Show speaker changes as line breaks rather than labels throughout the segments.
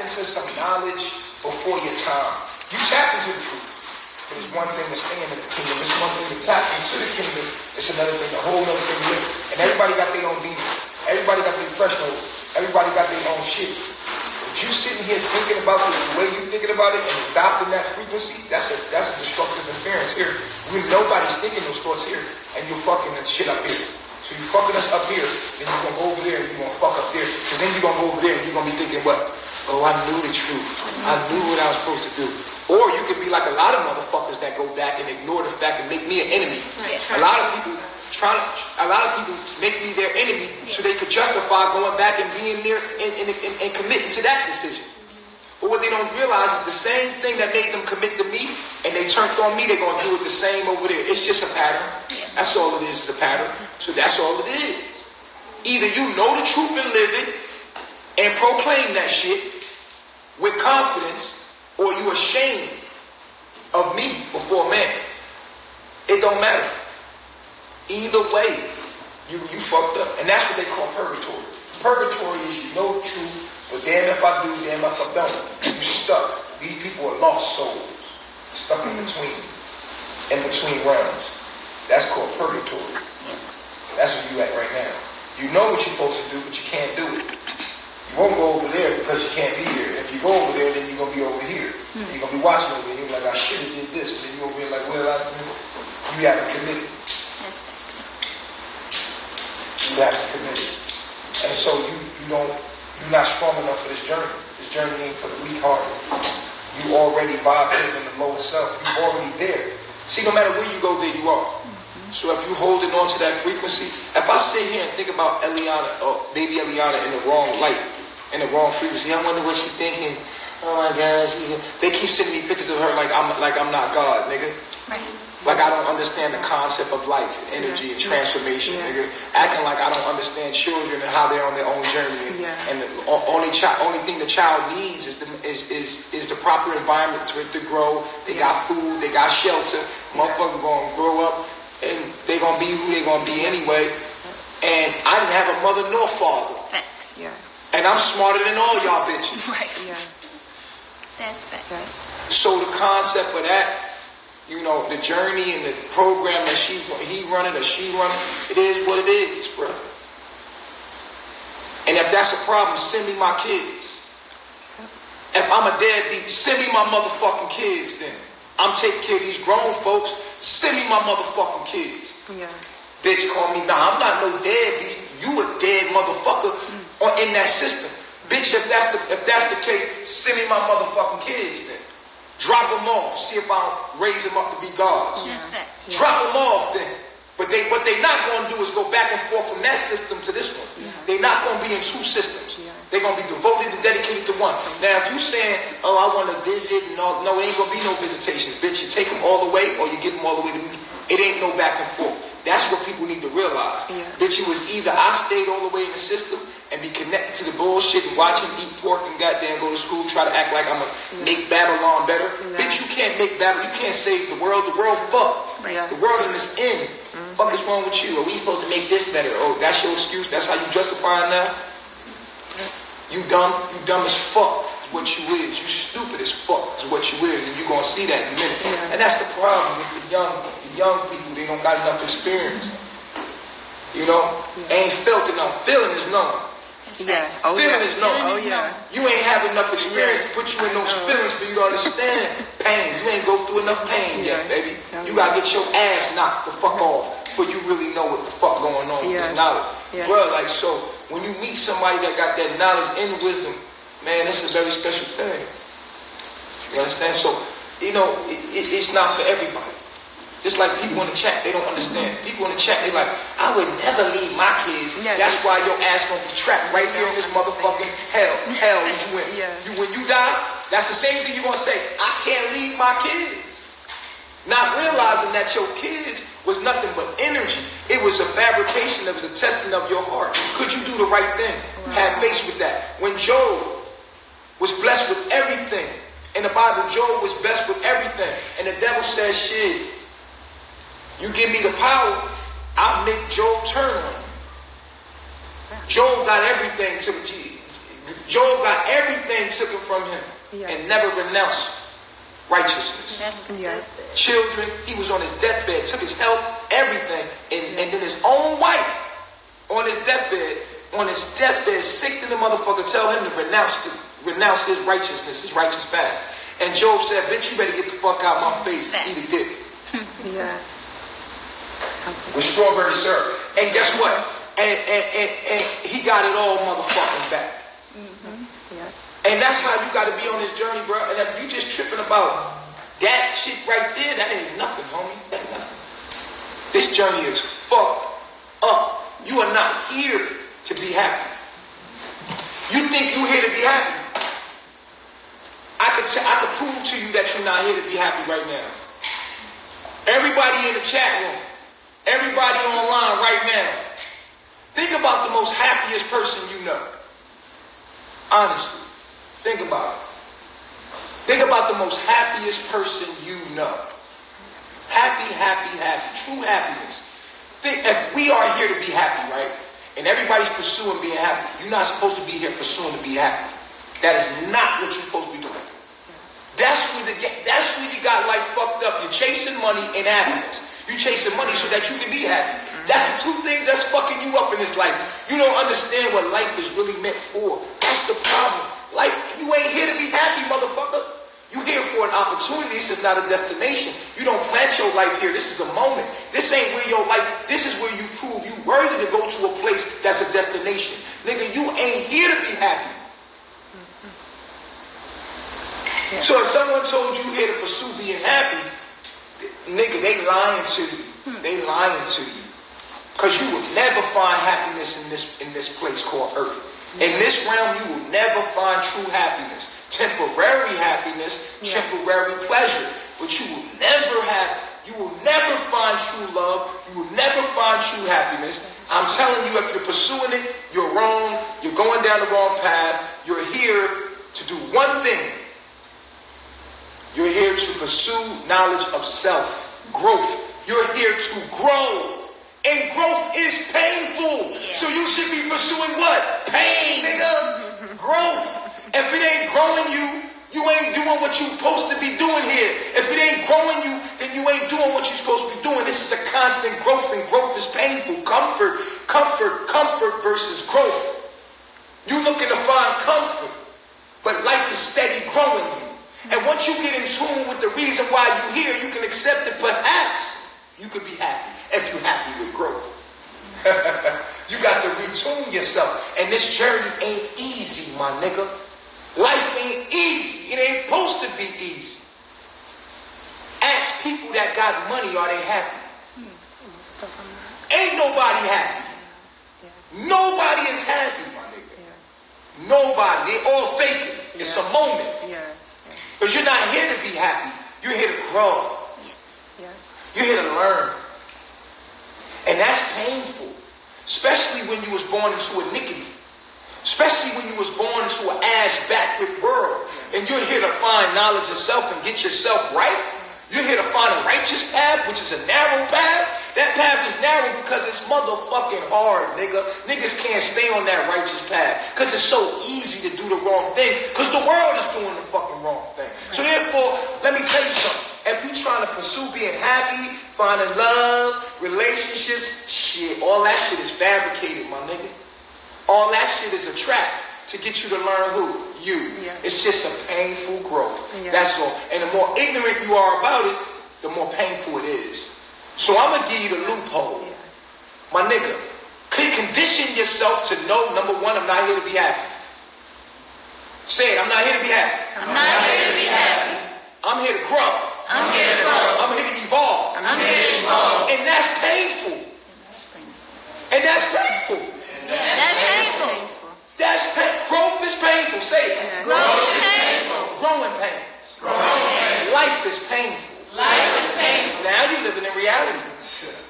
tapped into some knowledge before your time. You tapped into the truth. But it's one thing to stay in the kingdom. It's one thing to tap into the kingdom. It's another thing, a whole other thing to live. And everybody got their own demons. Everybody got their threshold. Everybody got their own shit. But you sitting here thinking about the way you thinking about it and adopting that frequency, that's a destructive interference here. Nobody's thinking those thoughts here. And you're fucking that shit up here. So you're fucking us up here, then you're going to go over there and you're going to fuck up there. So then you're going to go over there and you're going to be thinking what? Oh, I knew the truth. I knew what I was supposed to do. Or you could be like a lot of motherfuckers that go back and ignore the fact and make me an enemy. A lot of people make me their enemy so they could justify going back and being there and committing to that decision. But what they don't realize is the same thing that made them commit to me and they turned on me, they're going to do it the same over there. It's just a pattern. That's all it is a pattern. So that's all it is. Either you know the truth and live it and proclaim that shit with confidence, or you ashamed of me before man. It don't matter. Either way, you fucked up. And that's what they call purgatory. Purgatory is you know the truth, but damn if I do, damn if I don't. You stuck. These people are lost souls. Stuck in between realms. That's called purgatory. That's where you at right now. You know what you're supposed to do, but you can't do it. You won't go over there because you can't be here. If you go over there, then you're going to be over here. You're going to be watching over here. You're like, I should have did this. And then you're over here like, well, you haven't committed. You haven't committed. And so you're not strong enough for this journey. This journey ain't for the weak-hearted. You already vibrating in the lower self. You're already there. See, no matter where you go, there you are. So if you're holding on to that frequency, if I sit here and think about Eliana, or baby Eliana in the wrong light, in the wrong frequency, I wonder what she's thinking. Oh my gosh, they keep sending me pictures of her like I'm not God, nigga. Right. Like I don't understand the concept of life, energy, and transformation, nigga. Acting like I don't understand children and how they're on their own journey. And the only thing the child needs is the proper environment for it to grow. They got food, they got shelter. Motherfucker gonna grow up and they gonna be who they gonna be anyway. And I didn't have a mother nor father.
Facts. Yeah.
And I'm smarter than all y'all bitches.
Right. Yeah. That's facts. Right.
So the concept of that, you know, the journey and the program that he running or she running, it is what it is, bro. And if that's a problem, send me my kids. If I'm a deadbeat, send me my motherfucking kids then. I'm taking care of these grown folks. Send me my motherfucking kids. Yeah. Bitch call me, nah, I'm not no deadbeat. You a dead motherfucker in that system. Bitch, if that's the case, send me my motherfucking kids then. Drop them off. See if I'll raise them up to be gods. Yeah. Drop them off then. But what they not going to do is go back and forth from that system to this one. Yeah. They're not going to be in two systems. Yeah. They're going to be devoted and dedicated to one. Now, if you saying, oh, I want to visit, no, it ain't going to be no visitations. Bitch, you take them all the way or you give them all the way to me. It ain't no back and forth. That's what people need to realize. Yeah. Bitch, it was either I stayed all the way in the system and be connected to the bullshit and watch him eat pork and goddamn go to school, try to act like I'm going to make Babylon better. Yeah. Bitch, you can't make Babylon. You can't save the world. The world fucked. Yeah. The world in this end. Fuck is wrong with you? Are we supposed to make this better? Oh, that's your excuse? That's how you justify it now? You dumb as fuck is what you is. You stupid as fuck is what you is. And you're going to see that in a minute. Yeah. And that's the problem with the young people. They don't got enough experience. You know? They ain't felt enough. Feeling is known.
Yeah. Oh,
feeling is known.
Oh, yeah.
You ain't have enough experience to put you in those feelings for you to understand pain. You ain't go through enough pain yet, baby. You got to get your ass knocked the fuck off before you really know what the fuck going on with this knowledge. Bro, like, so when you meet somebody that got that knowledge and wisdom, man, this is a very special thing. You understand? So, you know, it's not for everybody. Just like people in the chat, they don't understand. People in the chat, they like, I would never leave my kids. Yeah, that's why your ass gonna be trapped right here in this motherfucking hell that you in. Yeah. When you die, that's the same thing you're gonna say, I can't leave my kids. Not realizing that your kids was nothing but energy. It was a fabrication, it was a testing of your heart. Could you do the right thing? Wow. Have faith with that. When Job was blessed with everything, in the Bible, Job was blessed with everything. And the devil says, shit, you give me the power, I'll make Job turn on you. Job got everything till Job got everything taken from him and never renounced righteousness. Children, he was on his deathbed, took his health, everything, and then his own wife on his deathbed, sick to the motherfucker, tell him to renounce his righteousness, his righteous path. And Job said, bitch, you better get the fuck out my face, eat a dick. With strawberry syrup. And guess what? And he got it all motherfucking back. And that's how you got to be on this journey, bro. And if you just tripping about that shit right there, that ain't nothing, homie. That ain't nothing. This journey is fucked up. You are not here to be happy. You think you're here to be happy. I could prove to you that you're not here to be happy right now. Everybody in the chat room, everybody online right now, think about the most happiest person you know. Honestly. Think about it. Think about the most happiest person you know. Happy, happy, happy. True happiness. Think, if we are here to be happy, right? And everybody's pursuing being happy. You're not supposed to be here pursuing to be happy. That is not what you're supposed to be doing. That's where you got life fucked up. You're chasing money and happiness. You're chasing money so that you can be happy. That's the two things that's fucking you up in this life. You don't understand what life is really meant for. That's the problem. Life, you ain't here to be happy, motherfucker. You here for an opportunity. This is not a destination. You don't plant your life here. This is a moment. This ain't where your life, this is where you prove you worthy to go to a place that's a destination. Nigga, you ain't here to be happy. So if someone told you here to pursue being happy, nigga, they lying to you. They lying to you. Because you will never find happiness in this place called earth. In this realm, you will never find true happiness. Temporary happiness, temporary pleasure. But you will never find true love. You will never find true happiness. I'm telling you, if you're pursuing it, you're wrong. You're going down the wrong path. You're here to do one thing. You're here to pursue knowledge of self, growth. You're here to grow. And growth is painful. So you should be pursuing what? Pain, nigga. Growth. If it ain't growing you, you ain't doing what you're supposed to be doing here. If it ain't growing you, then you ain't doing what you're supposed to be doing. This is a constant growth, and growth is painful. Comfort versus growth. You're looking to find comfort, but life is steady growing you. And once you get in tune with the reason why you're here, you can accept it. Perhaps you could be happy if you're happy with growth. You got to retune yourself. And this journey ain't easy, my nigga. Life ain't easy. It ain't supposed to be easy. Ask people that got money, are they happy? Ain't nobody happy. Nobody is happy, my nigga. Nobody. They all faking. It's a moment. Because you're not here to be happy. You're here to grow. You're here to learn. And that's painful. Especially when you was born into iniquity. Especially when you was born into an ass-backward world. And you're here to find knowledge of self and get yourself right. You're here to find a righteous path, which is a narrow path. That path is narrow because it's motherfucking hard, nigga. Niggas can't stay on that righteous path because it's so easy to do the wrong thing because the world is doing the fucking wrong thing. So therefore, let me tell you something. If you're trying to pursue being happy, finding love, relationships, shit, all that shit is fabricated, my nigga. All that shit is a trap to get you to learn who? You. It's just a painful growth. That's all. And the more ignorant you are about it, the more painful it is. So I'm going to give you the loophole. My nigga, condition yourself to know, number one, I'm not here to be happy. Say it, I'm not here to be happy.
I'm not here to be happy.
I'm here to grow.
I'm here to grow.
I'm here to evolve.
I'm here to evolve.
And that's painful. And that's painful.
That's painful.
That's growth is painful. Say it.
Growth is painful.
Growing pains. Life is painful.
Life is painful.
Now you're living in reality.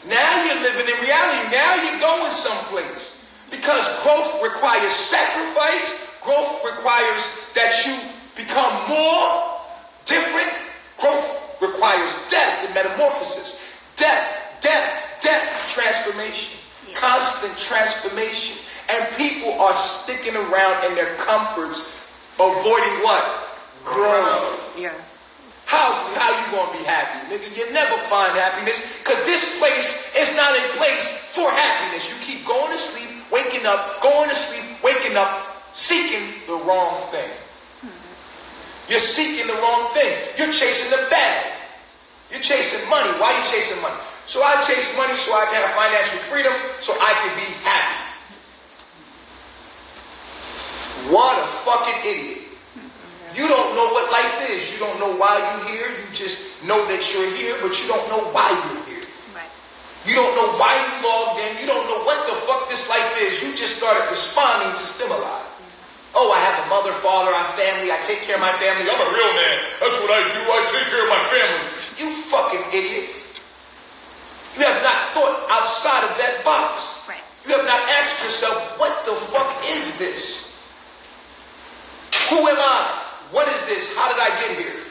Now you're living in reality. Now you're going someplace. Because growth requires sacrifice. Growth requires that you become more different. Growth requires death and metamorphosis. Death, transformation. Constant transformation. And people are sticking around in their comforts, avoiding what? Growth.
Yeah.
How you gonna be happy, nigga? You never find happiness, because this place is not a place for happiness. You keep going to sleep, waking up, going to sleep, waking up, seeking the wrong thing. You're seeking the wrong thing. You're chasing the bag. You're chasing money. Why are you chasing money? So I chase money so I can have financial freedom, so I can be happy. What a fucking idiot. You don't know what life is. You don't know why you're here. You just know that you're here, but you don't know why you're here.
Right.
You don't know why you logged in. You don't know what the fuck this life is. You just started responding to stimuli. Oh, I have a mother, father, I have family. I take care of my family. I'm a real man. That's what I do. I take care of my family. You fucking idiot. You have not thought outside of that box.
Right.
You have not asked yourself, what the fuck is this? Who am I? What is this? How did I get here?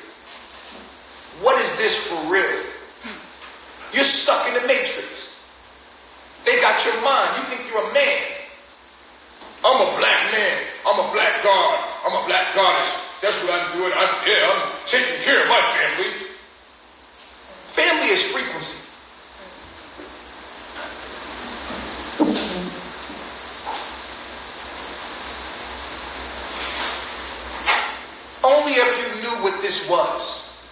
What is this for real? You're stuck in the matrix. They got your mind. You think you're a man. I'm a black man. I'm a black god. I'm a black goddess. That's what I'm doing. I'm taking care of my family. Family is frequency. Only if you knew what this was.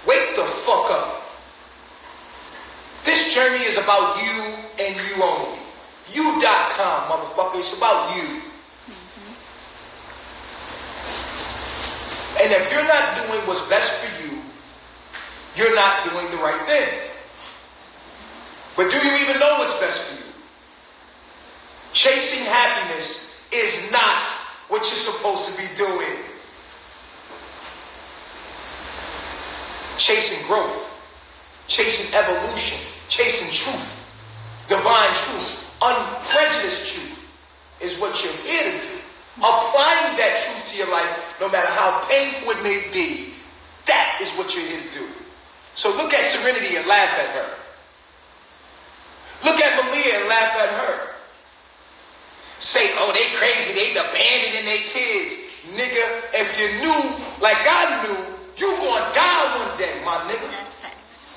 Wake the fuck up. This journey is about you and you only. You.com, motherfucker. It's about you. And if you're not doing what's best for you, you're not doing the right thing. But do you even know what's best for you? Chasing happiness is not what you're supposed to be doing. Chasing growth, chasing evolution, chasing truth, divine truth, unprejudiced truth is what you're here to do. Applying that truth to your life, no matter how painful it may be, that is what you're here to do. So look at Serenity and laugh at her. Look at Malia and laugh at her. Say, oh, they crazy, they abandoning their kids. Nigga, if you knew like I knew, you gonna die one day, my nigga.
That's facts.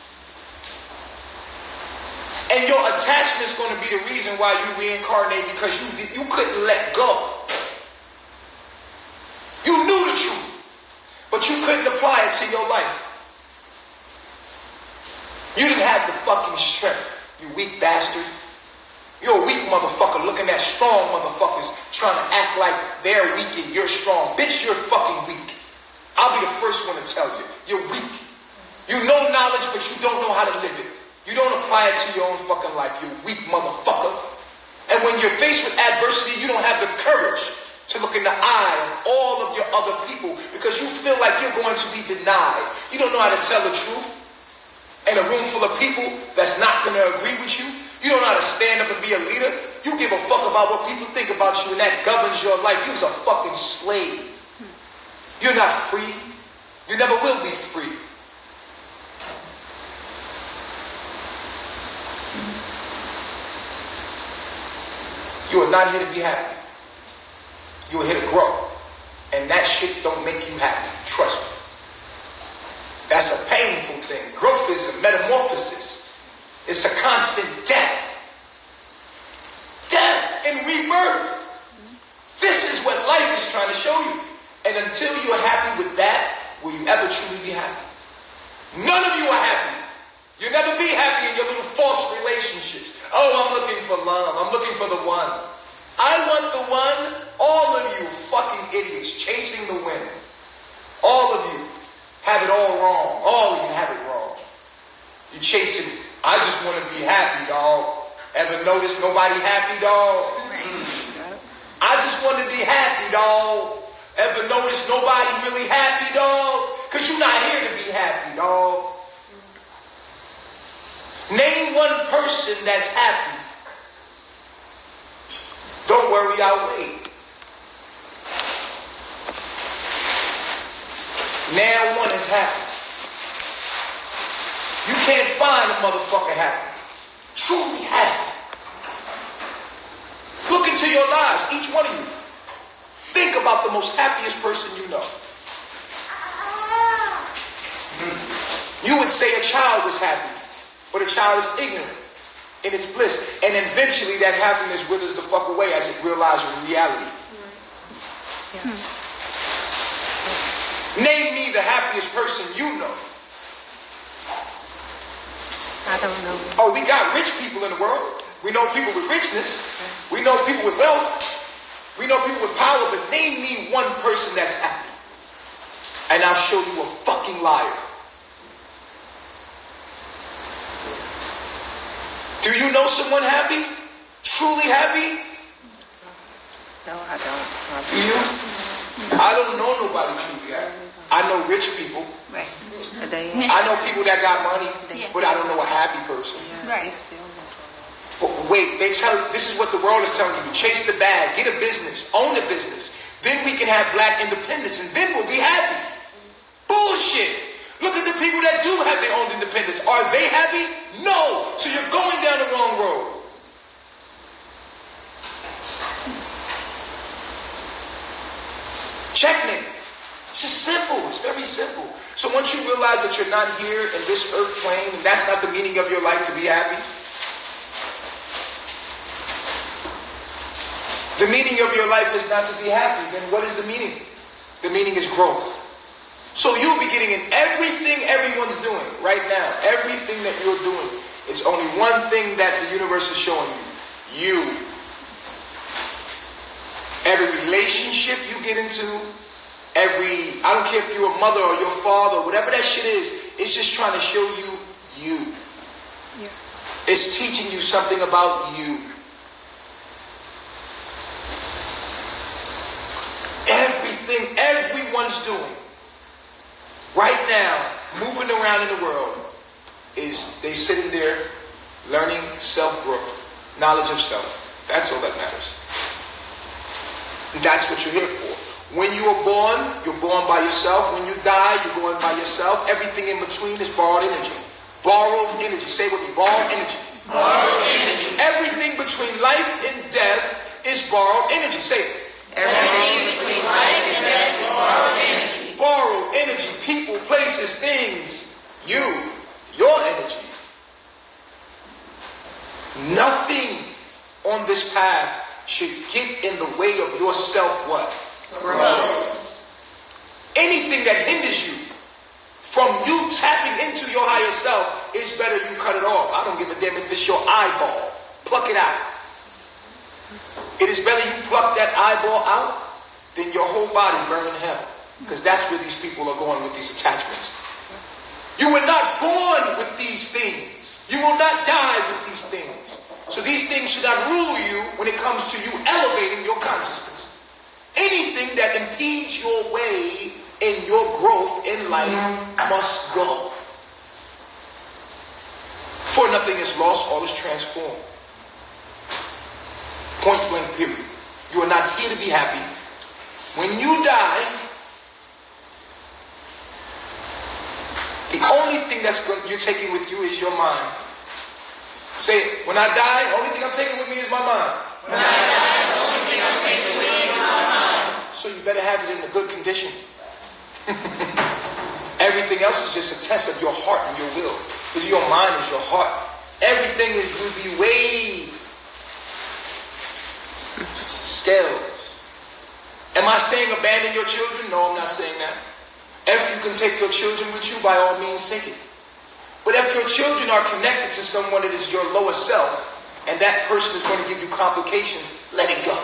And your attachment's gonna be the reason why you reincarnate, because you couldn't let go. You knew the truth, but you couldn't apply it to your life. You didn't have the fucking strength, you weak bastard. You're a weak motherfucker looking at strong motherfuckers trying to act like they're weak and you're strong. Bitch, you're fucking weak. I'll be the first one to tell you. You're weak. You know knowledge, but you don't know how to live it. You don't apply it to your own fucking life. You weak motherfucker. And when you're faced with adversity, you don't have the courage to look in the eye of all of your other people, because you feel like you're going to be denied. You don't know how to tell the truth in a room full of people that's not going to agree with you. You don't know how to stand up and be a leader. You give a fuck about what people think about you, and that governs your life. You're a fucking slave. You're not free. You never will be free. You are not here to be happy. You are here to grow. And that shit don't make you happy. Trust me. That's a painful thing. Growth is a metamorphosis. It's a constant death. Death and rebirth. This is what life is trying to show you. And until you're happy with that, will you ever truly be happy? None of you are happy. You'll never be happy in your little false relationships. Oh, I'm looking for love. I'm looking for the one. I want the one. All of you fucking idiots chasing the wind. All of you have it all wrong. All of you have it wrong. You're chasing, I just want to be happy, dog. Ever notice nobody happy, dog? I just want to be happy, dog. Ever notice nobody really happy, dog? Because you're not here to be happy, dog. Name one person that's happy. Don't worry, I'll wait. Now one is happy. You can't find a motherfucker happy. Truly happy. Look at into your lives, each one of you. Think about the most happiest person you know. You would say a child was happy, but a child is ignorant in its bliss. And eventually that happiness withers the fuck away as it realizes reality. Name me the happiest person you know.
I don't know.
Oh, we got rich people in the world. We know people with richness. We know people with wealth. We know people with power. But name me one person that's happy, and I'll show you a fucking liar. Do you know someone happy? Truly happy?
No, I don't.
Do you? I don't know nobody truly happy. I know rich people.
Right.
I know people that got money, but I don't know a happy person.
Right.
But wait, this is what the world is telling you. Chase the bag, get a business, own a business. Then we can have black independence, and then we'll be happy. Bullshit. Look at the people that do have their own independence. Are they happy? No. So you're going down the wrong road. Checkmate. It's just simple. It's very simple. So once you realize that you're not here in this earth plane, and that's not the meaning of your life to be happy. The meaning of your life is not to be happy. Then what is the meaning? The meaning is growth. So you'll be getting in everything everyone's doing right now. Everything that you're doing. It's only one thing that the universe is showing you. You. Every relationship you get into, I don't care if you're a mother or your father, whatever that shit is, it's just trying to show you you.
Yeah.
It's teaching you something about you. Everything everyone's doing right now, moving around in the world, is they sitting there learning self-growth, knowledge of self. That's all that matters. And that's what you're here for. When you are born, you're born by yourself. When you die, you're going by yourself. Everything in between is borrowed energy. Borrowed energy. Say with me, borrowed energy.
Borrowed energy.
Everything between life and death is borrowed energy. Say it.
Everything between life and death is borrowed energy.
Borrowed energy. People, places, things. You. Your energy. Nothing on this path should get in the way of your self what?
Growth.
Anything that hinders you from you tapping into your higher self, it's better you cut it off. I don't give a damn if it's your eyeball. Pluck it out. It is better you pluck that eyeball out than your whole body burn in hell. Because that's where these people are going with these attachments. You were not born with these things. You will not die with these things. So these things should not rule you when it comes to you elevating your consciousness. Anything that impedes your way in your growth in life must go. For nothing is lost, all is transformed. Point blank period. You are not here to be happy. When you die, the only thing you're taking with you is your mind. Say it. When I die, the only thing I'm taking with me is my mind.
When I die, the only thing I'm taking with me is my mind.
So you better have it in a good condition. Everything else is just a test of your heart and your will. Because your mind is your heart. Everything will be weighed. Scales. Am I saying abandon your children? No, I'm not saying that. If you can take your children with you, by all means take it. But if your children are connected to someone that is your lower self, and that person is going to give you complications, let it go.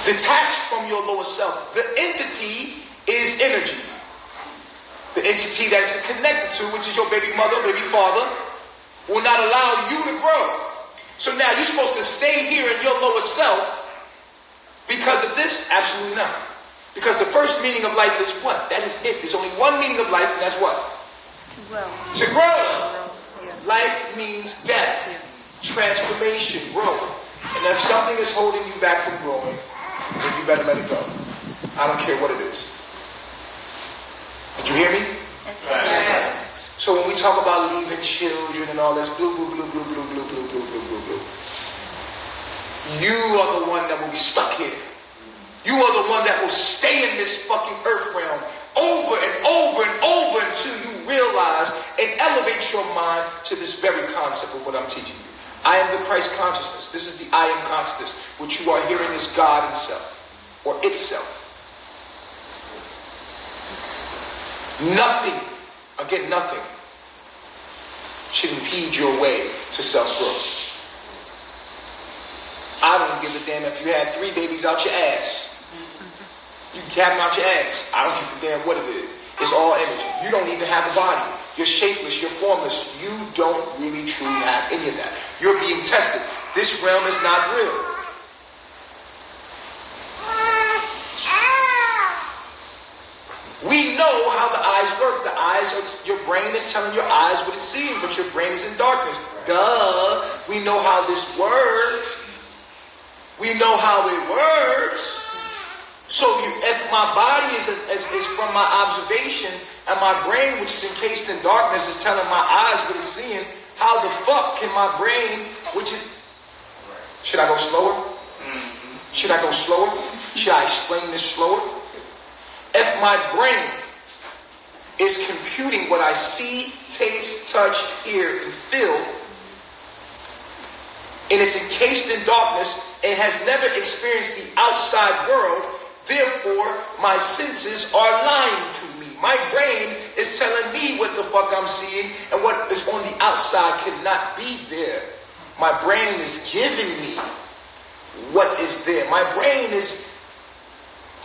Detach from your lower self. The entity is energy. The entity that's connected to, which is your baby mother, baby father, will not allow you to grow. So now you're supposed to stay here in your lower self because of this? Absolutely not. Because the first meaning of life is what? That is it. There's only one meaning of life, and that's what? To grow. Life means death, transformation, growth. And if something is holding you back from growing, then you better let it go. I don't care what it is. Did you hear me?
Yes.
So when we talk about leaving children and all this blue, blue, blue, blue, blue, blue, blue, blue, blue, blue, blue, you are the one that will be stuck here. You are the one that will stay in this fucking earth realm over and over and over until you realize and elevate your mind to this very concept of what I'm teaching you. I am the Christ consciousness. This is the I am consciousness. What you are hearing is God himself or itself. Nothing, again, nothing should impede your way to self-growth. I don't give a damn if you had 3 babies out your ass. You can have them out your ass. I don't give a damn what it is. It's all energy. You don't even have a body. You're shapeless. You're formless. You don't really truly have any of that. You're being tested. This realm is not real. We know how the eyes work. The eyes are, your brain is telling your eyes what it's seeing, but your brain is in darkness. Duh. We know how this works. We know how it works. So if my body is from my observation, and my brain, which is encased in darkness, is telling my eyes what it's seeing, how the fuck can my brain, which is... Should I go slower? Should I go slower? Should I explain this slower? If my brain is computing what I see, taste, touch, hear, and feel, and it's encased in darkness and has never experienced the outside world, therefore my senses are lying to me. My brain is telling me what the fuck I'm seeing, and what is on the outside cannot be there. My brain is giving me what is there. My brain is...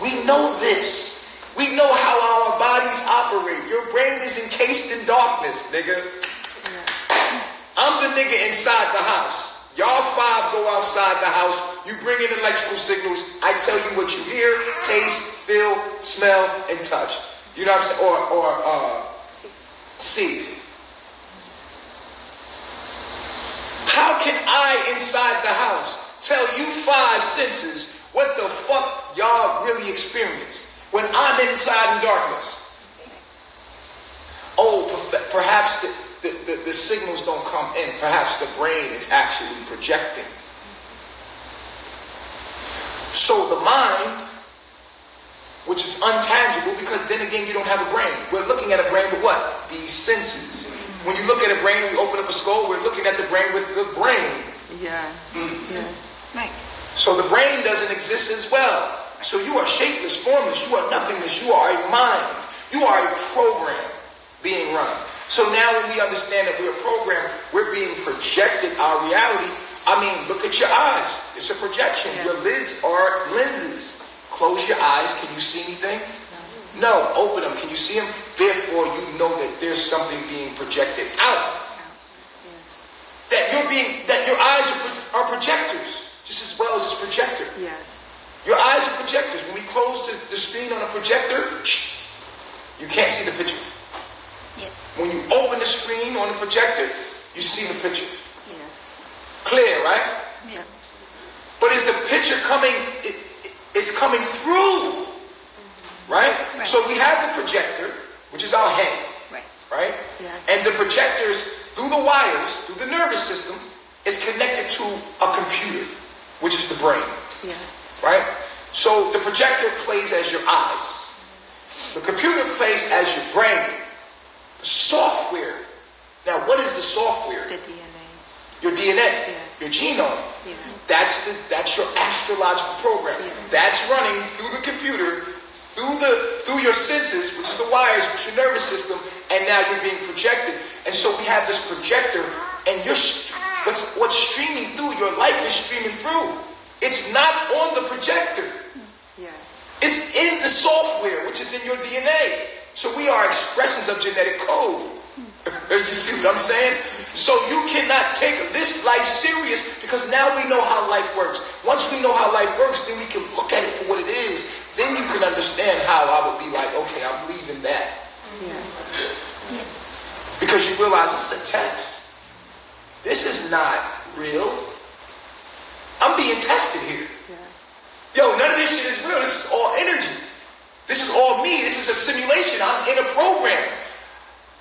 We know this. We know how our bodies operate. Your brain is encased in darkness, nigga. I'm the nigga inside the house. Y'all 5 go outside the house. You bring in electrical signals. I tell you what you hear, taste, feel, smell, and touch. You know what I'm saying? Or see. How can I inside the house tell you 5 senses what the fuck y'all really experienced when I'm inside in darkness? Oh, perhaps the signals don't come in. Perhaps the brain is actually projecting. So the mind, which is untangible, because then again you don't have a brain. We're looking at a brain with what? These senses. When you look at a brain, we open up a skull, we're looking at the brain with the brain.
Yeah. Yeah. Right.
So the brain doesn't exist as well. So you are shapeless, formless, you are nothingness, you are a mind. You are a program being run. So now when we understand that we are programmed, we're being projected our reality. I mean, look at your eyes. It's a projection. Yes. Your lids are lenses. Close your eyes. Can you see anything? No. Open them. Can you see them? Therefore, you know that there's something being projected out. Yes. That your eyes are projectors, just as well as this projector.
Yeah.
Your eyes are projectors. When we close the screen on a projector, you can't see the picture.
Yeah.
When you open the screen on the projector, you see the picture.
Yes.
Clear, right?
Yeah.
But is the picture coming? It's coming through, right?
Right?
So we have the projector, which is our head, right?
Yeah.
And the projectors, through the wires, through the nervous system, is connected to a computer, which is the brain,
Yeah.
right? So the projector plays as your eyes. The computer plays as your brain. The software. Now, what is the software?
The DNA.
Your DNA,
Yeah.
your genome.
Yeah.
That's your astrological program.
Yeah.
That's running through the computer, through your senses, which is the wires, which is your nervous system, and now you're being projected. And so we have this projector, and what's streaming through, your life is streaming through. It's not on the projector.
Yeah.
It's in the software, which is in your DNA. So we are expressions of genetic code. You see what I'm saying? So you cannot take this life serious, because now we know how life works. Once we know how life works, then we can look at it for what it is. Then you can understand how I would be like, okay, I'm leaving that.
Yeah.
Because you realize this is a test. This is not real. I'm being tested here.
Yeah.
Yo, none of this shit is real. This is all energy. This is all me. This is a simulation. I'm in a program.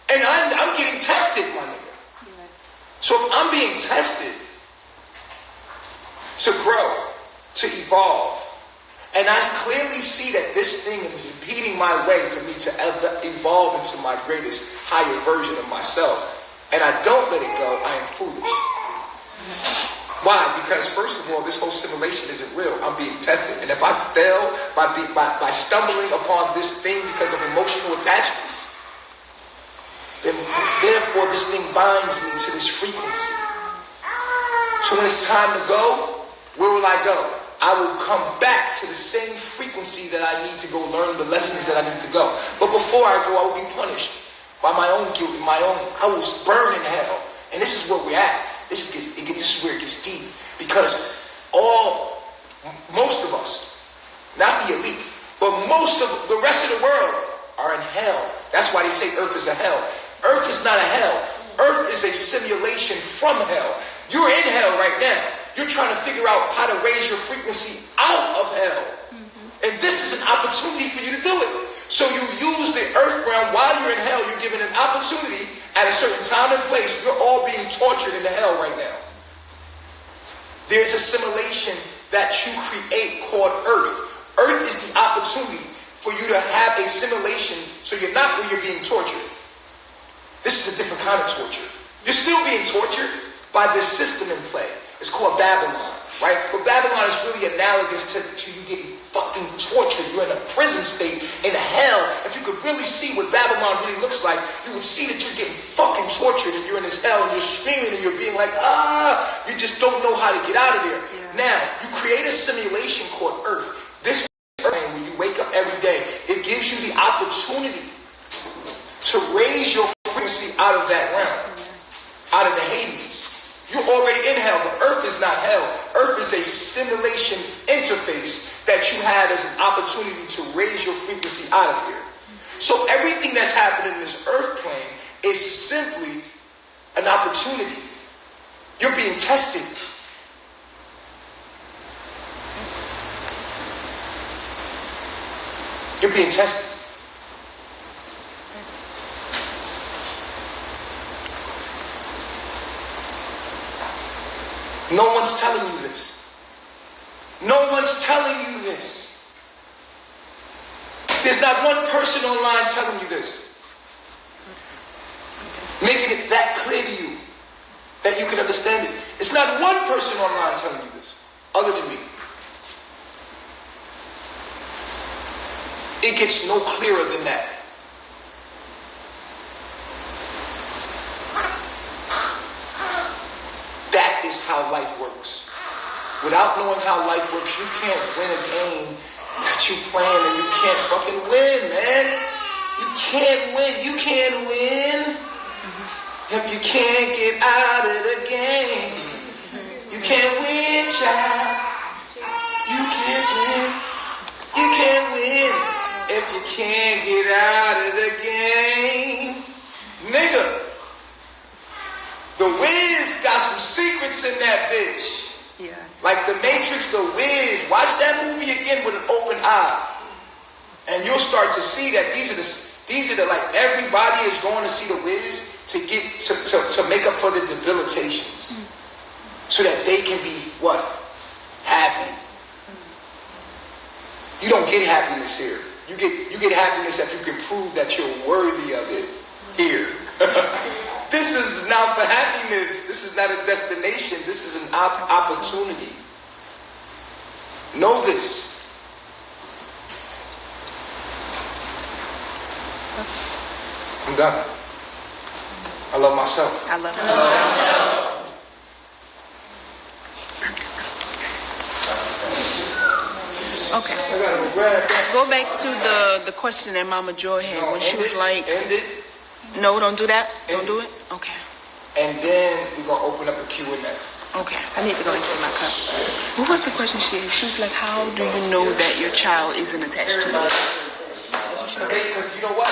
And I'm getting tested, my nigga.
Yeah.
So if I'm being tested to grow, to evolve, and I clearly see that this thing is impeding my way for me to evolve into my greatest, higher version of myself, and I don't let it go, I am foolish. Why? Because first of all, this whole simulation isn't real. I'm being tested. And if I fail by stumbling upon this thing because of emotional attachments, then therefore this thing binds me to this frequency. So when it's time to go, where will I go? I will come back to the same frequency that I need to go learn the lessons that I need to go. But before I go, I will be punished by my own guilt and I will burn in hell. And this is where we're at. This is where it gets deep. Because most of us, not the elite, but most of the rest of the world are in hell. That's why they say earth is a hell. Earth is not a hell. Earth is a simulation from hell. You're in hell right now. You're trying to figure out how to raise your frequency out of hell. Mm-hmm. And this is an opportunity for you to do it. So you use the earth realm while you're in hell. You're given an opportunity at a certain time and place. You're all being tortured in the hell right now. There's a simulation that you create called earth. Earth is the opportunity for you to have a simulation so you're not where you're being tortured. This is a different kind of torture. You're still being tortured by this system in play. It's called Babylon, right? But Babylon is really analogous to you getting fucking tortured. You're in a prison state, in a hell. If you could really see what Babylon really looks like, you would see that you're getting fucking tortured and you're in this hell and you're screaming and you're being like, you just don't know how to get out of there. Yeah. Now, you create a simulation called Earth. This Earth, when you wake up every day, it gives you the opportunity to raise your frequency out of that realm, out of the Hades. You're already in hell, but earth is not hell. Earth is a simulation interface that you have as an opportunity to raise your frequency out of here. So everything that's happening in this earth plane is simply an opportunity. You're being tested. You're being tested. No one's telling you this. No one's telling you this. There's not one person online telling you this. Making it that clear to you that you can understand it. It's not one person online telling you this other than me. It gets no clearer than that. That is how life works. Without knowing how life works, you can't win a game that you playing and you can't fucking win, man. You can't win. You can't win if you can't get out of the game. You can't win, child. You can't win. You can't win if you can't get out of the game. Nigga. The Wiz got some secrets in that bitch. Yeah. Like the Matrix, the Wiz. Watch that movie again with an open eye. And you'll start to see that these are the like everybody is going to see the Wiz to get to make up for the debilitations. So that they can be what? Happy. You don't get happiness here. You get happiness if you can prove that you're worthy of it here. This is not for happiness. This is not a destination. This is an opportunity. Know this. I'm done. I love myself.
I love myself. Okay. Go back to the question that Mama Joy had when she was like,
end it.
No, don't do that. Don't do it. Okay.
And then we're gonna open up a Q&A.
Okay. I need to go and get my cup. What was the question she had? She was like, how do you know that your child isn't attached to you?
Because you know what?